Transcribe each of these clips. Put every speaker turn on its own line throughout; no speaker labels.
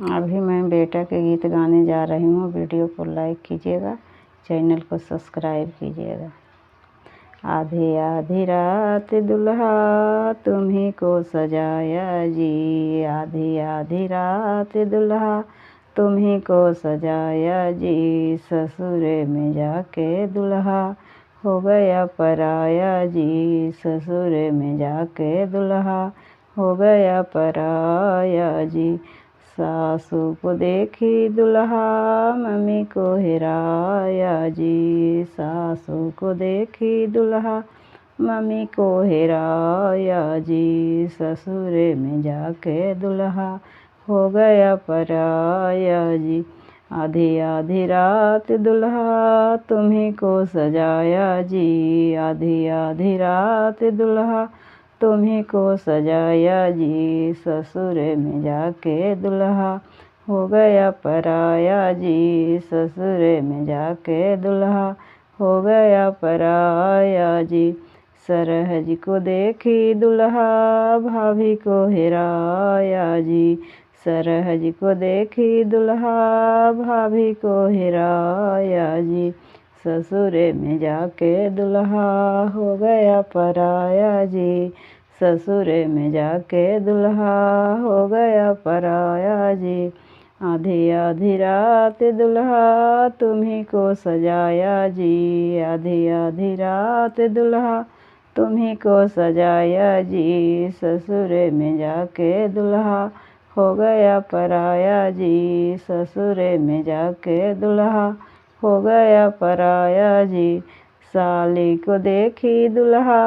अभी मैं बेटा के गीत गाने जा रही हूँ। वीडियो को लाइक कीजिएगा, चैनल को सब्सक्राइब कीजिएगा। आधी आधी रात दुल्हा तुम्ही को सजाया जी, आधी आधी रात दुल्हा तुम्ही को सजाया जी, ससुरे में जाके दुल्हा हो गया पराया जी, ससुरे में जाके दुल्हा हो गया पराया जी। सासू को देखी दुल्हा मम्मी को हेराया जी, सासू को देखी दुल्हा मम्मी को हेराया जी, ससुरे में जाके दुल्हा हो गया पराया जी। आधी आधी रात दुल्हा तुम्ही को सजाया जी, आधी आधी रात दुल्हा तुम्ही को सजाया जी, ससुरे में जाके दुल्हा हो गया पराया जी, ससुरे में जाके दुल्हा हो गया पराया जी। सरहज को देखी दुल्हा भाभी को हेराया जी, सरहज को देखी दुल्हा भाभी को हेराया जी, ससुरे में जाके दुल्हा हो गया पराया जी, ससुरे में जाके दुल्हा हो गया पराया जी। आधी आधी रात दुल्हा तुम्ही को सजाया जी, आधी आधी रात दुल्हा तुम्ही को सजाया जी, ससुरे में जाके दुल्हा हो गया पराया जी, ससुरे में जाके दुल्हा हो गया पराया जी। साली को देखी दुल्हा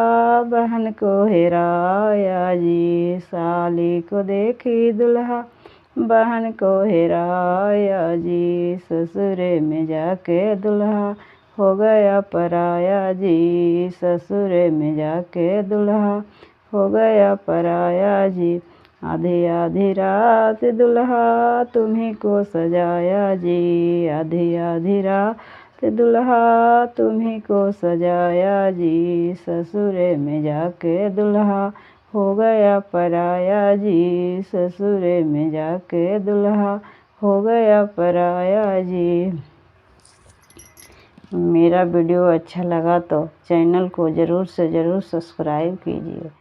बहन को हेराया जी, साली को देखी दुल्हा बहन को हेराया जी, ससुरे में जाके दुल्हा हो गया पराया जी, ससुरे में जाके दुल्हा हो गया पराया जी। आधी आधी रात दुल्हा तुम्ही को सजाया जी, आधी आधी रात दुल्हा तुम्ही को सजाया जी, ससुरे में जाके दुल्हा हो गया पराया जी, ससुरे में जाके दुल्हा हो गया पराया जी। मेरा वीडियो अच्छा लगा तो चैनल को ज़रूर से ज़रूर सब्सक्राइब कीजिए।